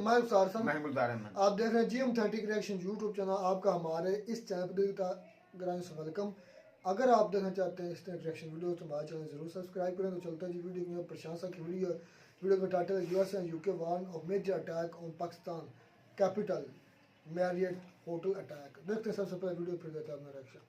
मैं आप देख रहे हैं GM30 रिएक्शन यूट्यूब चैनल आपका हमारे इस चैनल पर वेलकम। अगर आप देखना चाहते हैं इस तरह रिएक्शन वीडियो तो हमारे चैनल जरूर सब्सक्राइब करें। तो चलता है जी वीडियो में प्रशंसा की वीडियो का title US and UK warn of major attack on Pakistan capital Marriott hotel attack. देखते हैं सबसे पहले वीडियो, फिर देते हैं अपना रिएक्शन।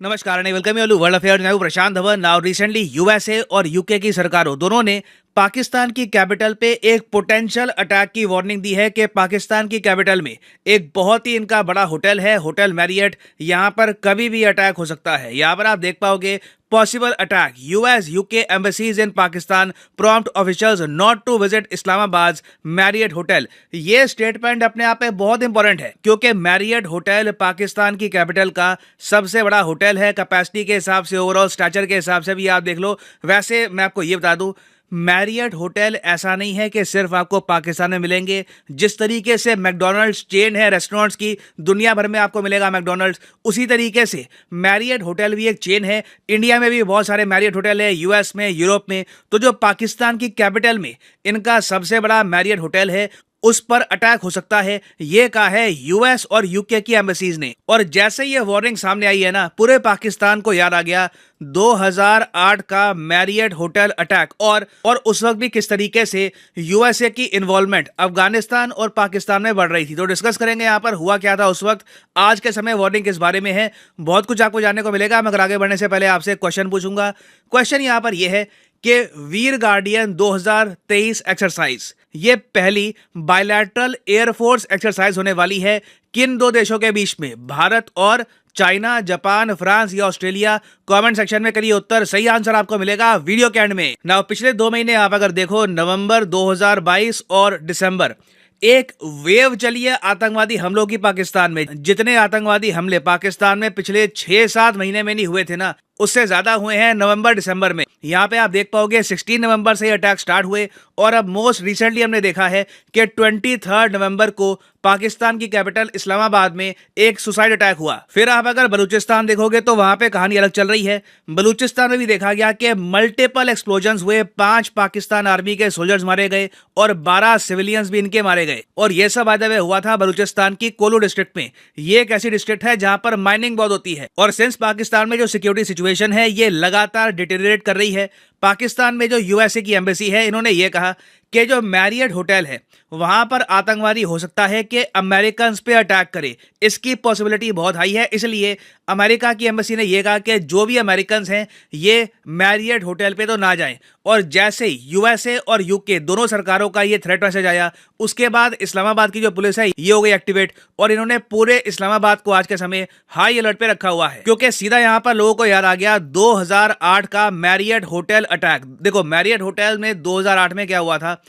नमस्कार and welcome you all world affairs. मैं हूं प्रशांत धवन। नाउ रिसेंटली यूएसए और यूके की सरकारों दोनों ने पाकिस्तान की कैपिटल पे एक पोटेंशियल अटैक की वार्निंग दी है कि पाकिस्तान की कैपिटल में एक बहुत ही इनका बड़ा होटल है, होटल मैरियट। यहां पर कभी भी अटैक हो सकता है। यहां पर आप देख पाओगे possible attack, US UK embassies in Pakistan prompt officials not to visit Islamabad Marriott hotel. ये स्टेटमेंट अपने आप में बहुत इंपॉर्टेंट है क्योंकि मैरियट होटल पाकिस्तान की कैपिटल का सबसे बड़ा होटल है। कैपेसिटी के हिसाब से, ओवरऑल स्ट्रक्चर के हिसाब से भी आप देख लो। वैसे मैं आपको ये बता दूं, मैरियट होटल ऐसा नहीं है कि सिर्फ आपको पाकिस्तान में मिलेंगे। जिस तरीके से मैकडॉनल्ड्स चेन है रेस्टोरेंट्स की, दुनिया भर में आपको मिलेगा मैकडॉनल्ड्स, उसी तरीके से मैरियट होटल भी एक चेन है। इंडिया में भी बहुत सारे मैरियट होटल है, यूएस में, यूरोप में। तो जो पाकिस्तान की कैपिटल में इनका सबसे बड़ा मैरियट होटल है, उस पर अटैक हो सकता है, ये कहा है यूएस और यूके की एम्बेसीज ने। और जैसे ये वार्निंग सामने आई है ना, पूरे पाकिस्तान को याद आ गया 2008 का मैरियट होटल अटैक और उस वक्त भी किस तरीके से यूएसए की इन्वॉल्वमेंट अफगानिस्तान और पाकिस्तान में बढ़ रही थी। तो डिस्कस करेंगे यहाँ पर हुआ क्या था उस वक्त, आज के समय वार्निंग किस बारे में है, बहुत कुछ आपको जानने को मिलेगा। मगर आगे बढ़ने से पहले आपसे क्वेश्चन पूछूंगा। क्वेश्चन यहाँ पर यह है कि वीर गार्डियन 2023 एक्सरसाइज, ये पहली बायलैटरल एयरफोर्स एक्सरसाइज होने वाली है किन दो देशों के बीच में, भारत और चाइना, जापान, फ्रांस या ऑस्ट्रेलिया? कमेंट सेक्शन में करिए उत्तर। सही आंसर आपको मिलेगा वीडियो के एंड में। नाउ पिछले 2 महीने आप अगर देखो, नवंबर 2022 और दिसंबर, एक वेव चली है आतंकवादी हमलों की पाकिस्तान में। जितने आतंकवादी हमले पाकिस्तान में पिछले 6-7 महीने में नहीं हुए थे ना, उससे ज्यादा हुए हैं नवंबर दिसंबर में। यहाँ पे आप देख पाओगे 16 नवंबर से अटैक स्टार्ट हुए और अब मोस्ट रिसेंटली हमने देखा है कि 23 नवंबर को पाकिस्तान की कैपिटल इस्लामाबाद में एक सुसाइड अटैक हुआ। फिर आप अगर बलूचिस्तान देखोगे तो वहां पे कहानी अलग चल रही है। बलूचिस्तान में भी देखा गया कि मल्टीपल एक्सप्लोजन्स हुए, 5 पाकिस्तान आर्मी के सोल्जर्स मारे गए और 12 सिविलियंस भी इनके मारे गए। और यह सब आदमी हुआ था बलूचिस्तान की कोलू डिस्ट्रिक्ट में। ये एक ऐसी डिस्ट्रिक्ट है जहां पर माइनिंग बहुत होती है और सिंस पाकिस्तान में जो सिक्योरिटी सिचुएशन है ये लगातार डिटेरियोरेट कर रही है। पाकिस्तान में जो यूएसए की एम्बेसी है, इन्होंने ये कहा कि जो मैरियट होटल है वहां पर आतंकवादी हो सकता है कि अमेरिकन पे अटैक करे, इसकी पॉसिबिलिटी बहुत हाई है। इसलिए अमेरिका की एम्बेसी ने यह कहा कि जो भी अमेरिकन हैं ये मैरियट होटल पे तो ना जाएं। और जैसे यूएसए और यूके दोनों सरकारों का ये थ्रेट मैसेज आया, उसके बाद इस्लामाबाद की जो पुलिस है ये हो गई एक्टिवेट और इन्होंने पूरे इस्लामाबाद को आज के समय हाई अलर्ट पे रखा हुआ है। क्योंकि सीधा यहां पर लोगों को याद आ गया 2008 का मैरियट होटल अटैक। देखो मैरियट होटल में 2008 में क्या हुआ था,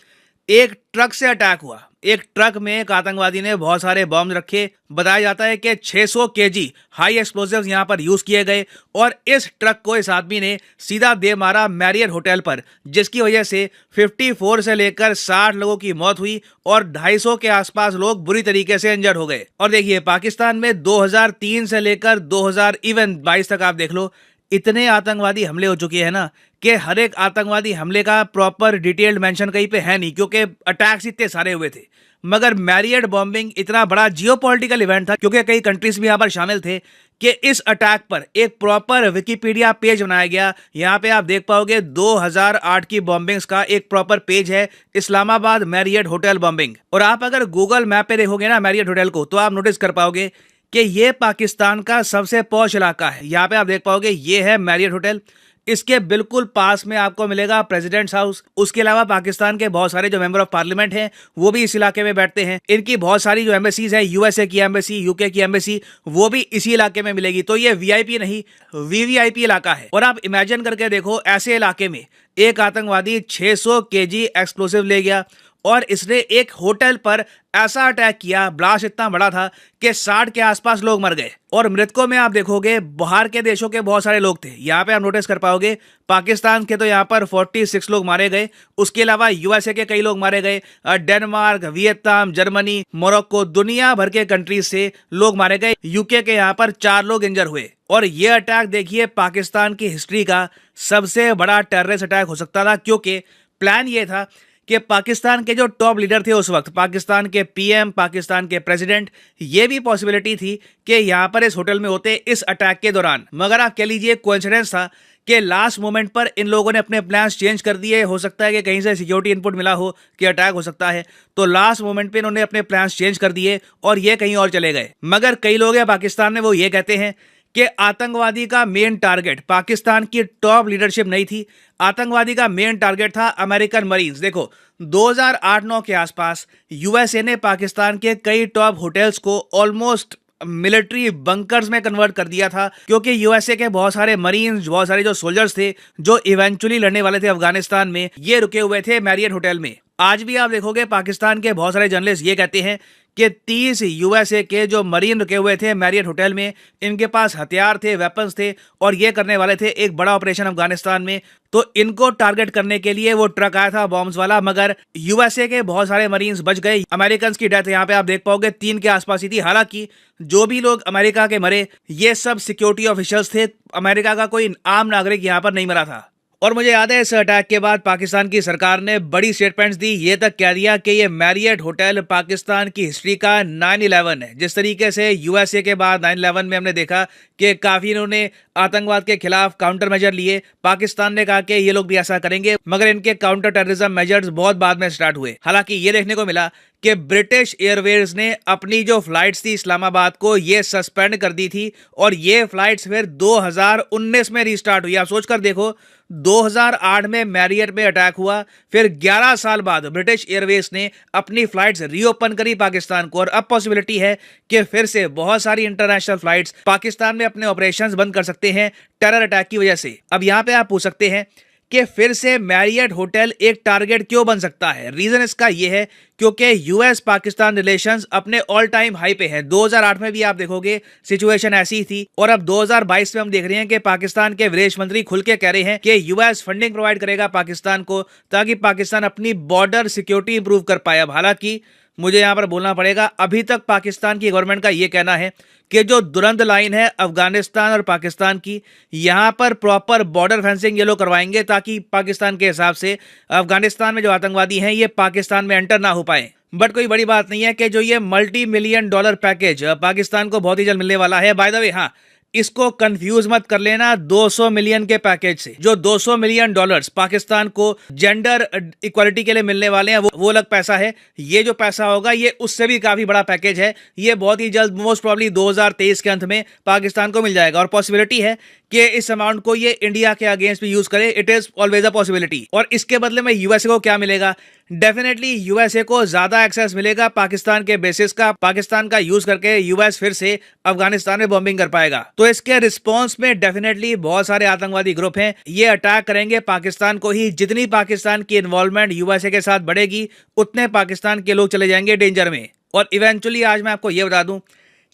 एक ट्रक से अटैक हुआ। एक ट्रक में एक आतंकवादी ने बहुत सारे बॉम्ब रखे। बताया जाता है कि 600 केजी हाई एक्सप्लोजिव्स यहां पर यूज किए गए और इस ट्रक को इस आदमी ने सीधा दे मारा मैरियट होटल पर, जिसकी वजह से 54 से लेकर 60 लोगों की मौत हुई और 250 के आसपास लोग बुरी तरीके से इंजर्ड हो गए। और देखिए पाकिस्तान में 2003 से लेकर 2022 तक आप देख लो, इतने आतंकवादी हमले हो चुके हैं ना कि हर एक आतंकवादी हमले का प्रॉपर डिटेल्ड मेंशन कहीं पे है नहीं, क्योंकि अटैक्स इतने सारे हुए थे। मगर मैरियट बॉम्बिंग इतना बड़ा जियोपॉलिटिकल इवेंट था क्योंकि कई कंट्रीज भी यहाँ पर शामिल थे कि इस अटैक पर एक प्रॉपर विकिपीडिया पेज बनाया गया। यहाँ पे आप देख पाओगे 2008 की बॉम्बिंग्स का एक प्रॉपर पेज है, इस्लामाबाद मैरियट होटल बॉम्बिंग। और आप अगर गूगल मैप पे देखोगे ना मैरियट होटल को, तो आप नोटिस कर पाओगे कि ये पाकिस्तान का सबसे पॉश इलाका है। यहाँ पे आप देख पाओगे ये है मैरियट होटल, इसके बिल्कुल पास में आपको मिलेगा प्रेसिडेंट्स हाउस। उसके अलावा पाकिस्तान के बहुत सारे जो मेंबर ऑफ पार्लियामेंट हैं वो भी इस इलाके में बैठते हैं। इनकी बहुत सारी जो एम्बेसीज है, यूएसए की एम्बेसी, यूके की एम्बेसी, वो भी इसी इलाके में मिलेगी। तो ये वीआईपी नहीं, वीवीआईपी इलाका है। और आप इमेजिन करके देखो, ऐसे इलाके में एक आतंकवादी 600 केजी एक्सप्लोसिव ले गया और इसने एक होटल पर ऐसा अटैक किया, ब्लास्ट इतना बड़ा था कि 60 के आसपास लोग मर गए। और मृतकों में आप देखोगे बाहर के देशों के बहुत सारे लोग थे। यहाँ पे आप नोटिस कर पाओगे पाकिस्तान के तो यहाँ पर 46 लोग मारे गए। उसके अलावा यूएसए के कई लोग मारे गए, डेनमार्क, वियतनाम, जर्मनी, मोरक्को, दुनिया भर के कंट्रीज से लोग मारे गए। यूके के यहाँ पर 4 लोग इंजर हुए। और ये अटैक देखिए पाकिस्तान की हिस्ट्री का सबसे बड़ा टेररिस्ट अटैक हो सकता था, क्योंकि प्लान ये था कि पाकिस्तान के जो टॉप लीडर थे उस वक्त, पाकिस्तान के पीएम, पाकिस्तान के प्रेसिडेंट, ये भी पॉसिबिलिटी थी कि यहां पर इस होटल में होते इस अटैक के दौरान। मगर आप कह लीजिए कोइंसिडेंस था कि लास्ट मोमेंट पर इन लोगों ने अपने प्लान्स चेंज कर दिए। हो सकता है कि कहीं से सिक्योरिटी इनपुट मिला हो कि अटैक हो सकता है, तो लास्ट मोमेंट पे इन्होंने अपने प्लान्स चेंज कर दिए और ये कहीं और चले गए। मगर कई लोग हैं पाकिस्तान में, वो ये कहते हैं कि आतंकवादी का मेन टारगेट पाकिस्तान की टॉप लीडरशिप नहीं थी, आतंकवादी का मेन टारगेट था अमेरिकन मरीन्स। देखो 2008-9 के आसपास यूएसए ने पाकिस्तान के कई टॉप होटल्स को ऑलमोस्ट मिलिट्री बंकर्स में कन्वर्ट कर दिया था, क्योंकि यूएसए के बहुत सारे मरीन्स, बहुत सारे जो सोल्जर्स थे जो इवेंचुअली लड़ने वाले थे अफगानिस्तान में, ये रुके हुए थे मैरियट होटल में। आज भी आप देखोगे पाकिस्तान के बहुत सारे जर्नलिस्ट ये कहते हैं कि 30 यूएसए के जो मरीन रुके हुए थे मैरियट होटल में, इनके पास हथियार थे, वेपन्स थे और ये करने वाले थे एक बड़ा ऑपरेशन अफगानिस्तान में। तो इनको टारगेट करने के लिए वो ट्रक आया था बॉम्ब्स वाला, मगर यूएसए के बहुत सारे मरीन्स बच गए। अमेरिकन की डेथ यहाँ पे आप देख पाओगे 3 के आसपास ही थी। हालांकि जो भी लोग अमेरिका के मरे ये सब सिक्योरिटी ऑफिशियल्स थे, अमेरिका का कोई आम नागरिक यहाँ पर नहीं मरा था। और मुझे याद है इस अटैक के बाद पाकिस्तान की सरकार ने बड़ी स्टेटमेंट्स दी, ये तक कह दिया कि ये मैरियट होटल पाकिस्तान की हिस्ट्री का 9/11 है। जिस तरीके से यूएसए के बाद 9/11 में हमने देखा कि काफी इन्होंने आतंकवाद के खिलाफ काउंटर मेजर लिए, पाकिस्तान ने कहा कि ये लोग भी ऐसा करेंगे, मगर इनके काउंटर टेररिज्म मेजर्स बहुत बाद में स्टार्ट हुए। हालांकि ये देखने को मिला कि ब्रिटिश एयरवेज ने अपनी जो फ्लाइट्स थी इस्लामाबाद को ये सस्पेंड कर दी थी और ये फ्लाइट्स फिर 2019 में रीस्टार्ट हुई। आप सोचकर देखो 2008 में मैरियट में अटैक हुआ, फिर 11 साल बाद ब्रिटिश एयरवेज ने अपनी फ्लाइट्स रीओपन करी पाकिस्तान को, और अब पॉसिबिलिटी है कि फिर से बहुत सारी इंटरनेशनल फ्लाइट्स पाकिस्तान में अपने ऑपरेशंस बंद कर सकते हैं टेरर अटैक की वजह से। अब यहां पे आप पूछ सकते हैं कि फिर से मैरियट होटल एक टारगेट क्यों बन सकता है। रीजन इसका यह है क्योंकि यूएस पाकिस्तान रिलेशंस अपने ऑल टाइम हाई पे है। 2008 में भी आप देखोगे सिचुएशन ऐसी ही थी, और अब 2022 में हम देख रहे हैं कि पाकिस्तान के विदेश मंत्री खुल के कह रहे हैं कि यूएस फंडिंग प्रोवाइड करेगा पाकिस्तान को ताकि पाकिस्तान अपनी बॉर्डर सिक्योरिटी इंप्रूव कर पाए। अब हालांकि मुझे यहां पर बोलना पड़ेगा, अभी तक पाकिस्तान की गवर्नमेंट का यह कहना है कि जो दुरंत लाइन है अफगानिस्तान और पाकिस्तान की, यहां पर प्रॉपर बॉर्डर फेंसिंग ये लोग करवाएंगे ताकि पाकिस्तान के हिसाब से अफगानिस्तान में जो आतंकवादी हैं ये पाकिस्तान में एंटर ना हो पाए। बट कोई बड़ी बात नहीं है कि जो ये $multi-million पैकेज पाकिस्तान को बहुत ही जल्द मिलने वाला है। बाय द वे, हाँ, इसको कंफ्यूज मत कर लेना 200 मिलियन के पैकेज से। जो $200 मिलियन पाकिस्तान को जेंडर इक्वालिटी के लिए मिलने वाले हैं वो अलग पैसा है। ये जो पैसा होगा ये उससे भी काफी बड़ा पैकेज है। ये बहुत ही जल्द, मोस्ट प्रॉब्ली 2023 के अंत में पाकिस्तान को मिल जाएगा, और पॉसिबिलिटी है कि इस अमाउंट को ये इंडिया के अगेंस्ट भी यूज करे। It is always a possibility. और इसके बदले में यूएसए को क्या मिलेगा? डेफिनेटली यूएसए को ज्यादा एक्सेस मिलेगा पाकिस्तान के बेसिस का। पाकिस्तान का यूज करके यूएस फिर से अफगानिस्तान में बॉम्बिंग कर पाएगा। तो इसके रिस्पॉन्स में डेफिनेटली बहुत सारे आतंकवादी ग्रुप हैं, ये अटैक करेंगे पाकिस्तान को ही। जितनी पाकिस्तान की इन्वॉल्वमेंट यूएसए के साथ बढ़ेगी उतने पाकिस्तान के लोग चले जाएंगे डेंजर में। और इवेंचुअली आज मैं आपको यह बता दूं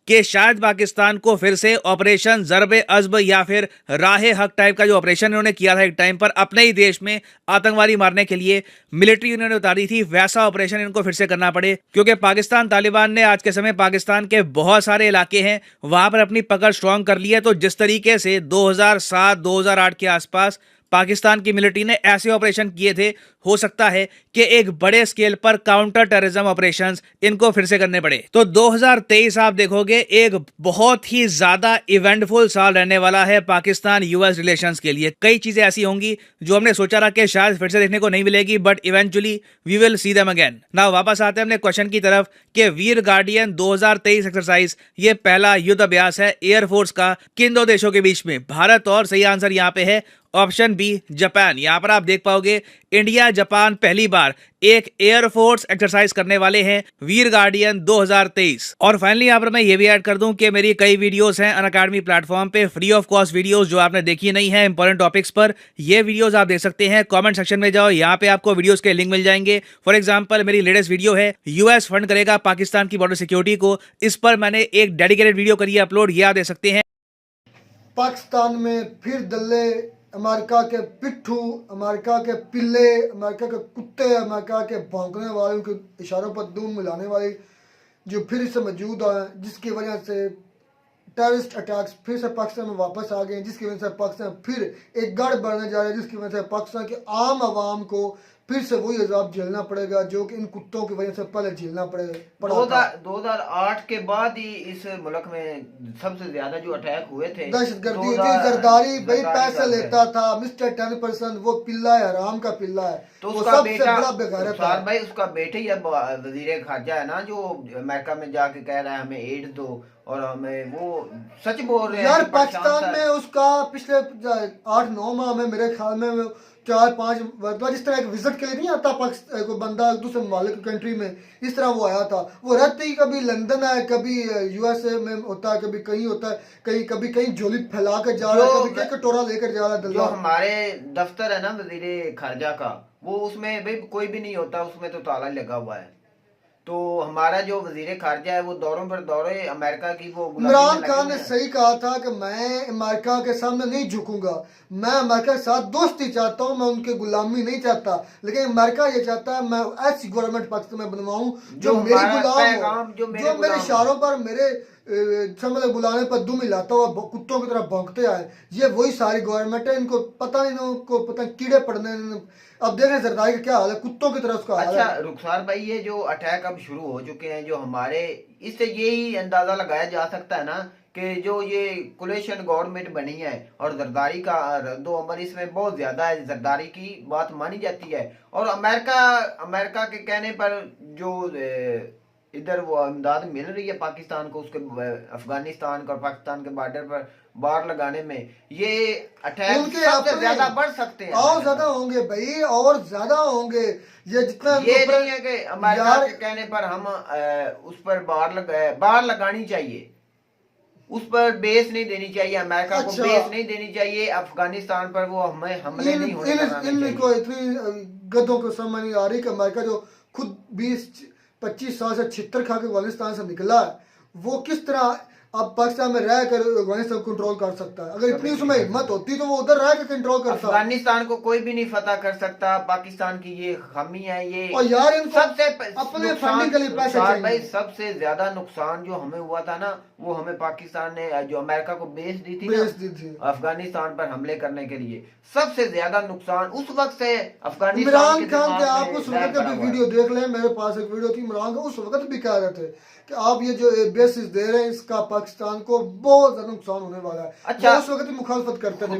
कि शायद पाकिस्तान को फिर से ऑपरेशन ज़र्ब-ए अज़्ब या फिर राहे हक टाइप का जो ऑपरेशन इन्होंने किया था एक टाइम पर अपने ही देश में आतंकवादी मारने के लिए, मिलिट्री इन्होंने उतारी थी, वैसा ऑपरेशन इनको फिर से करना पड़े। क्योंकि पाकिस्तान तालिबान ने आज के समय पाकिस्तान के बहुत सारे इलाके हैं वहां पर अपनी पकड़ स्ट्रांग कर ली है। तो जिस तरीके से 2007-2008 के आसपास पाकिस्तान की मिलिट्री ने ऐसे ऑपरेशन किए थे, हो सकता है कि एक बड़े स्केल पर काउंटर टेररिज्म ऑपरेशंस इनको फिर से करने पड़े। तो 2023 आप देखोगे एक बहुत ही ज्यादा इवेंटफुल साल रहने वाला है पाकिस्तान यूएस रिलेशंस के लिए। कई चीजें ऐसी होंगी जो हमने सोचा था कि शायद फिर से देखने को नहीं मिलेगी, but eventually we will see them again. Now वापस आते हैं अपने क्वेश्चन की तरफ कि वीर गार्डियन 2023 एक्सरसाइज ये पहला युद्ध अभ्यास है एयरफोर्स का किन दो देशों के बीच में? भारत और सही आंसर यहाँ पे है ऑप्शन बी जापान। यहां पर आप देख पाओगे इंडिया जापान पहली बार एक एयरफोर्स एक्सरसाइज करने वाले हैं वीर गार्डियन 2023। और फाइनली यहां पर मैं ये भी ऐड कर दूं कि मेरी कई वीडियोस हैं अनअकैडमी प्लेटफॉर्म पे, फ्री ऑफ कॉस्ट वीडियोस जो आपने देखी नहीं है इंपॉर्टेंट टॉपिक्स पर। ये वीडियोस आप देख सकते हैं, कमेंट सेक्शन में जाओ, यहाँ पे आपको वीडियोस के लिंक मिल जाएंगे। फॉर एग्जाम्पल मेरी लेटेस्ट वीडियो है यूएस फंड करेगा पाकिस्तान की बॉर्डर सिक्योरिटी को, इस पर मैंने एक डेडिकेटेड वीडियो करी है अपलोड, ये आप देख सकते हैं। पाकिस्तान में फिर दल्ले, अमेरिका के पिट्ठू, अमेरिका के पिल्ले, अमेरिका के कुत्ते, अमेरिका के भौंकने वालों के इशारों पर दूम मिलाने वाले जो फिर से मौजूद हैं, जिसकी वजह से टेररिस्ट अटैक्स फिर से पाकिस्तान में वापस आ गए, जिसकी वजह से पाकिस्तान फिर एक गढ़ बढ़ने जा रहा है, जिसकी वजह से पाकिस्तान के आम आवाम को फिर से वही अजाब झेलना पड़ेगा जो कि इन कुत्तों की वजह से पहले झेलना पड़ा था। 2008 के बाद ही इस मुल्क में सबसे ज्यादा जो अटैक हुए थे दहशतगर्दी हुई थी। जरदारी भाई पैसे लेता था, मिस्टर 10%, वो पिल्ला है, हराम का पिल्ला है, तो वो उसका सबसे बेटा बड़ा बेगैरत है भाई, उसका बेटे ही अब वजीर खारजा है ना, जो अमेरिका में जाके कह रहा है हमें एड दो, और हमें वो सच बोल रहे हैं यार। कि परेशान पाकिस्तान था। में उसका पिछले 8-9 माह में मेरे ख्याल में 4-5 मरतबा जिस तरह एक विजिट के लिए नहीं आता पाकिस्तान कोई बंदा दूसरे ममालिक कंट्री में, इस तरह वो आया था। वो रहते ही कभी लंदन है, कभी यूएसए में होता है, कभी कहीं होता है, कभी कहीं झोली फैला कर जा रहा है, कभी कहीं कटोरा लेकर जा रहा है। जो हमारे दफ्तर है ना वजीर खारजा का, वो उसमें भाई कोई भी नहीं होता, उसमें तो ताला लगा हुआ है। तो हमारा जो वजीर खारजा है वो दौरों पर दौरे अमेरिका की वो इमरान खान ने सही कहा था कि मैं अमेरिका के सामने नहीं झुकूंगा, मैं अमेरिका के साथ दोस्ती चाहता हूं, मैं उनके गुलामी नहीं चाहता, लेकिन अमेरिका ये चाहता है मैं ऐसी गवर्नमेंट पाकिस्तान में बनवाऊं जो मेरी गुलाम हो, जो मेरे इशारों पर, मेरे समझ बुलाने पर दुम हिलाता हुआ कुत्तों की तरह भौंकते आए। ये वही सारी गवर्नमेंट है, इनको पता नहीं, इनको पता कीड़े पड़ने। अब देखें जरदारी का क्या हाल है, कुत्तों की तरह उसका हाल है। अच्छा रुखसार भाई, ये जो अटैक अब शुरू हो चुके हैं जो हमारे, इससे यही अंदाजा लगाया जा सकता है ना कि जो ये कोलिशन गवर्नमेंट बनी है और जरदारी का रद्दो अमल इसमें बहुत ज्यादा है, जरदारी की बात मानी जाती है, और अमेरिका के कहने पर जो इधर वो इमदाद मिल रही है पाकिस्तान को, उसके अफगानिस्तान का और पाकिस्तान के बॉर्डर पर बार लगाने में, ये अटैक उनके सबसे ज्यादा बढ़ सकते हैं और ज्यादा होंगे भाई, और ज्यादा होंगे। ये जितना ये नहीं है कि अमेरिका के कहने पर हम उस पर बार लगानी चाहिए, उस पर बेस नहीं देनी चाहिए, अमेरिका को बेस नहीं देनी चाहिए, अफगानिस्तान पर वो हमें हमले नहीं होने चाहिए। इनको इतनी गधों को समझ नहीं आ रही कि अमेरिका जो खुद 20-25 साल से छितर खा के अफगानिस्तान से निकला है, वो किस तरह अब पाकिस्तान में रह कर अफगानिस्तान को कंट्रोल कर सकता है। अगर इतनी उसमें हिम्मत होती तो वो उधर रह कर कंट्रोल करता। अफगानिस्तान को कोई भी नहीं फतह कर सकता, पाकिस्तान की ये खामी है। ये और यार इनको सबसे अपने फंडिंग के लिए पैसे चाहिए। भाई सबसे ज्यादा नुकसान जो हमें हुआ था ना, वो हमें पाकिस्तान ने जो अमेरिका को बेस दी थी अफगानिस्तान पर हमले करने के लिए, सबसे ज्यादा नुकसान उस वक्त से अफगानिस्तान। इमरान खान के आप उस वक्त भी वीडियो देख लें, मेरे पास एक वीडियो थी, इमरान खान उस वक्त भी कह रहे थे कि आप ये जो बेसिस दे रहे हैं इसका पाकिस्तान को बहुत ज्यादा नुकसान होने वाला है। अच्छा, उस वक्त मुखालफत करते थे।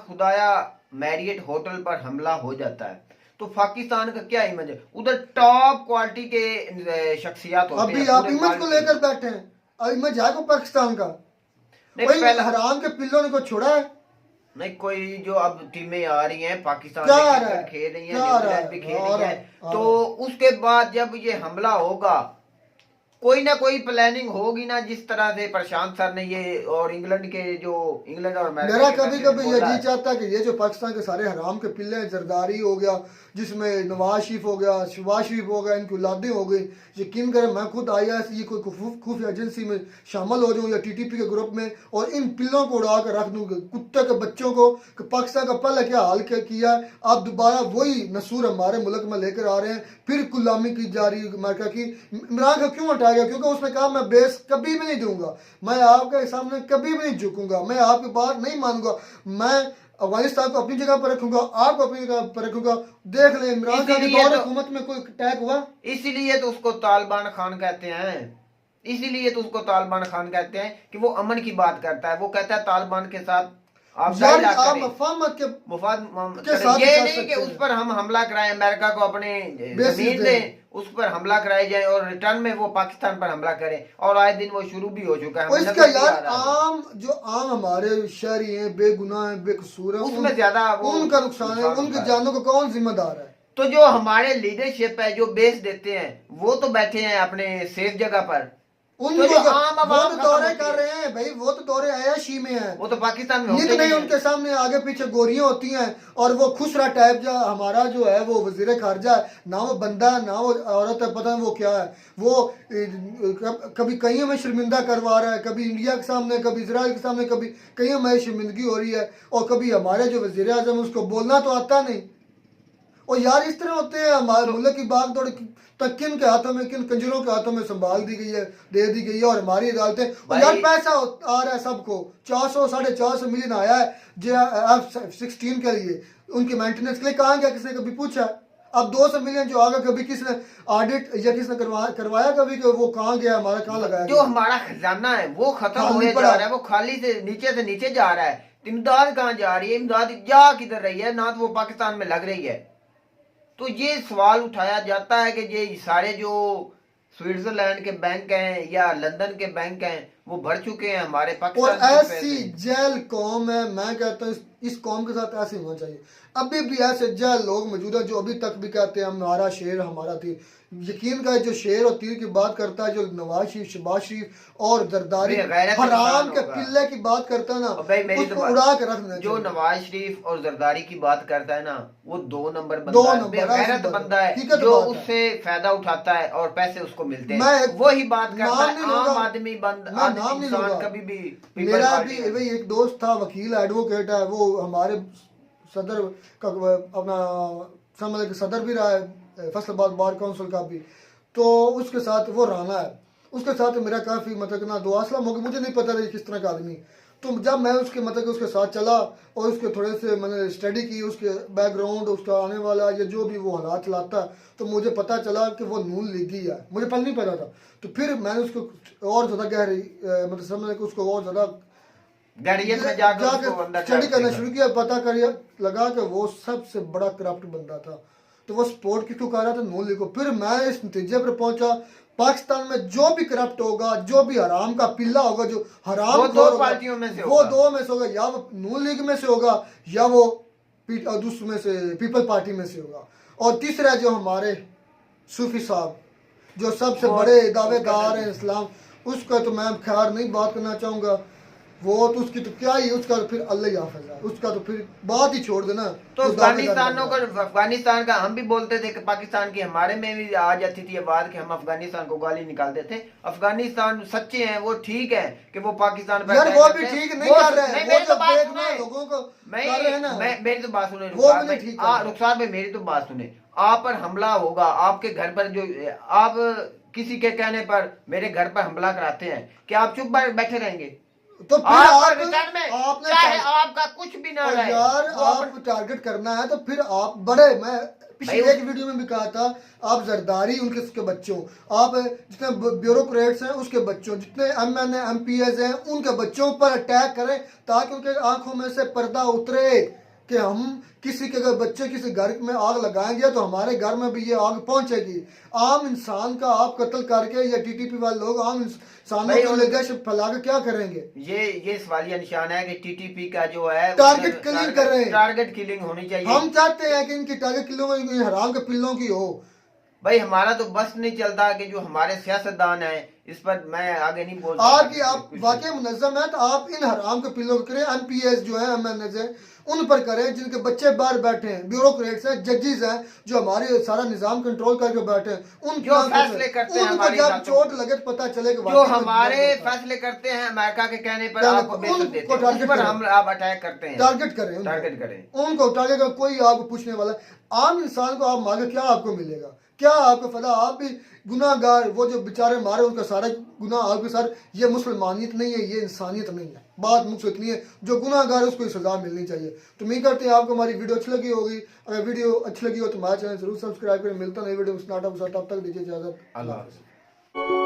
खुदाया मैरियट होटल पर हमला हो जाता है तो पाकिस्तान का क्या इमेज है, उधर टॉप क्वालिटी के शख्सियात होते हैं। अभी आप इमेज को लेकर बैठे हैं, और इमेज है को पाकिस्तान का पहले हराम के पिल्लों ने को छोड़ा है नहीं। कोई जो अब टीमें आ रही हैं पाकिस्तान में खेल रही हैं, न्यूजीलैंड भी खेल रही है, तो उसके बाद जब ये हमला होगा कोई ना कोई प्लानिंग होगी ना, जिस तरह से प्रशांत सर ने ये और इंग्लैंड और मेरा कभी कभी ये जी चाहता है कि ये जो पाकिस्तान के सारे हराम के पिल्ले हैं, जरदारी हो गया, जिसमें नवाज शरीफ हो गया, शहबाज शरीफ हो गया, इनकी औलादें हो गई, यकीन करें मैं खुद IAS कोई खुफिया एजेंसी में शामिल हो जाऊँ या TTP के ग्रुप में, और इन पिल्लों को उड़ा कर रख दूँ कुत्ते के बच्चों को, कि पाकिस्तान का पहले क्या हाल किया है, आप दोबारा वही नसूर हमारे मुल्क में लेकर आ रहे हैं, फिर गुलामी की जा रही अमेरिका की। इमरान खान क्यों हटाया गया? क्योंकि उसने कहा मैं बेस कभी भी नहीं दूंगा, मैं आपके सामने कभी भी नहीं झुकूंगा, मैं आपकी बात नहीं मानूंगा, मैं अफगानिस्तान को अपनी जगह पर रखूंगा, आपको अपनी जगह पर रखूंगा। देख ले इमरान खान की दौर हुकूमत में कोई अटैक हुआ, इसीलिए तो उसको तालिबान खान कहते हैं, इसीलिए तो उसको तालिबान खान कहते हैं कि वो अमन की बात करता है। वो कहता है तालिबान के साथ आप ये नहीं कि उस पर हम हमला कराएं, अमेरिका को अपने जमीन दें, उस पर हमला कराया जाए और रिटर्न में वो पाकिस्तान पर हमला करें, और आए दिन वो शुरू भी हो चुका है। इसका यार आम हमारे शहरी हैं, बेगुनाह हैं, बेकसूर हैं, उसमें ज्यादा उनका नुकसान है, उनकी जानों को कौन जिम्मेदार है? तो जो हमारे लीडरशिप है, जो बेस देते हैं, वो तो बैठे हैं अपने सेफ जगह पर, उनको वो तो दौरे कर रहे हैं भाई, वो तो दौरे अयाशी में है, वो तो पाकिस्तान में नींद नहीं उनके सामने आगे पीछे गोरियां होती हैं, और वो खुसरा टाइप जो हमारा जो है वो वजीर खारजा है, ना वो बंदा है ना वो औरत है, पता नहीं वो क्या है। वो कभी कहीं हमें शर्मिंदा करवा रहा है, कभी इंडिया के सामने, कभी इजराइल के सामने, कभी कहीं हमें शर्मिंदगी हो रही है, और कभी हमारे जो वजीर आजम उसको बोलना तो आता नहीं। और यार इस तरह होते हैं हमारे मुल्क की भाग दौड़ तक किन के हाथों में, किन कंजरों के हाथों में संभाल दी गई है, दे दी गई है, और हमारी अदालतें। और यार पैसा आ रहा है सबको, 400-450 मिलियन आया है जो F-16 के लिए, उनके मेंटेनेंस के लिए। कहाँ गया? किसने कभी पूछा? अब 200 मिलियन जो आगे कभी किसने ऑडिट या किसने करवाया कभी कि वो कहाँ गया, हमारा कहाँ लगाया जो हमारा खजाना है वो खत्म होने जा रहा है, वो खाली से नीचे जा रहा है। इमदाद कहाँ जा रही है, इमदाद जा किधर रही है, ना तो वो पाकिस्तान में लग रही है। तो ये सवाल उठाया जाता है कि ये सारे जो स्विट्जरलैंड के बैंक हैं या लंदन के बैंक हैं वो भर चुके हैं हमारे और पाकिस्तान ऐसी जेल कौम है। मैं कहता हूँ इस कौम के साथ ऐसे होना चाहिए। अभी भी ऐसे जेल लोग मौजूद हैं जो अभी तक भी कहते हैं हमारा शेर हमारा तीर। यकीन का जो शेर और तीर की बात करता है, जो नवाज शरीफ, शहबाज शरीफ और जरदारी हराम के पिल्ले की बात करता है ना, उसको उड़ा के रखना। जो नवाज शरीफ और जरदारी की बात करता है ना, वो 2 नंबर गैरत बंदा है, जो उससे फायदा उठाता है और पैसे उसको मिलते हैं। वही बात करता है आम आदमी इंसान कभी भी। मेरा भी वही एक दोस्त था, वकील एडवोकेट है, वो हमारे सदर का अपना समझ के सदर भी रहा है फैसलाबाद बार काउंसिल का भी। तो उसके साथ वो राना है, उसके साथ मेरा काफ़ी मतलब ना दुआसला हो गया। मुझे नहीं पता था किस तरह का आदमी। तो जब मैं उसके मतलब उसके साथ चला और उसके थोड़े से मैंने स्टडी की, उसके बैकग्राउंड, उसका आने वाला या जो भी वो हालात चलाता है, तो मुझे पता चला कि वो नून लीगी है। मुझे पहले नहीं पता था। तो फिर मैंने उसको और ज़्यादा गहरी मतलब समझ के उसको और ज़्यादा जाकर स्टडी करना शुरू किया। पता कर लगा कि वो सबसे बड़ा करप्ट बंदा था। तो वो सपोर्ट क्यों कर रहा था नून लीग को। फिर मैं इस नतीजे पर पहुंचा, पाकिस्तान में जो भी करप्ट होगा, जो भी हराम का पिल्ला होगा, जो हराम वो 2 पार्टियों में से होगा, वो 2 में से होगा, या वो नून लीग में से होगा या वो दूसरे में से पीपल पार्टी में से होगा। और तीसरा जो हमारे सूफी साहब जो सबसे बड़े दावेदार हैं इस्लाम, उसका तो मैं खैर नहीं बात करना चाहूँगा। वो तो उसकी तो क्या ही, उसका तो फिर अल्लाह ही हाफ़िज़ है, उसका तो फिर बात ही छोड़ देना। तो अफगानिस्तान का हम भी बोलते थे कि पाकिस्तान की, हमारे में भी आ जाती थी ये बात कि हम अफगानिस्तान को गाली निकालते थे। अफगानिस्तान सच्चे हैं, वो ठीक है कि वो पाकिस्तान पर यार वो भी ठीक नहीं कर रहे हैं। मेरी तो बात सुने, लोगों को मेरी तो बात सुने रुखसार भाई, मेरी तो बात सुने। आप पर हमला होगा, आपके घर पर जो आप किसी के कहने पर मेरे घर पर हमला कराते हैं, क्या आप चुप बैठे रहेंगे? तो फिर आपने चाहे आपका कुछ भी ना रहे यार, आप टारगेट करना है तो फिर आप बड़े, मैं पिछले एक वीडियो में भी कहा था, आप जरदारी उनके बच्चों, आप जितने ब्यूरोक्रेट्स हैं उसके बच्चों, जितने MNA MPs हैं उनके बच्चों पर अटैक करें ताकि उनके आंखों में से पर्दा उतरे कि हम किसी के अगर बच्चे किसी घर में आग लगाएंगे तो हमारे घर में भी ये आग पहुंचेगी। आम इंसान का आप कत्ल करके या TTP वाले लोग आम इंसानों को लेकर फैला के क्या करेंगे? ये सवालिया निशान है कि TTP का जो है टारगेट किलिंग कर रहे हैं। टारगेट किलिंग होनी चाहिए। हम चाहते हैं कि इनकी टारगेट किलिंग हराम के पिल्लों की हो। भाई हमारा तो बस नहीं चलता कि जो हमारे सियासतदान हैं, इस पर मैं आगे नहीं बोल आप वाकई मुनज़्ज़म है तो आप इन हराम के पिल्लों को करें। MPs जो है MNAs हैं उन पर करें, जिनके बच्चे बाहर बैठे हैं, ब्यूरोक्रेट्स हैं, जजेस हैं जो हमारे सारा निजाम कंट्रोल करके बैठे हैं, उनके फैसले करते हैं, उनको जब चोट लगे तो पता चले कि जो हमारे फैसले करते हैं अमेरिका के कहने पर आप अटैक करते हैं। टारगेट करें उनको, टारगेट कोई आपको पूछने वाला। आम इंसान को आप मांगे क्या आपको मिलेगा, क्या आपको फला? आप भी गुनाहगार, वो जो बेचारे मारे उनका सारा गुनाह आपके साथ। ये मुसलमानियत नहीं है, ये इंसानियत नहीं है। बात मुझसे इतनी है, जो गुनाहगार है उसको सजा मिलनी चाहिए। तो उम्मीद करते हैं आपको हमारी वीडियो अच्छी लगी होगी। अगर वीडियो अच्छी लगी हो तो हमारे चैनल जरूर सब्सक्राइब करें। मिलता है नई वीडियो में, तब तक दीजिए इजाजत। अल्लाह हाफ़िज़।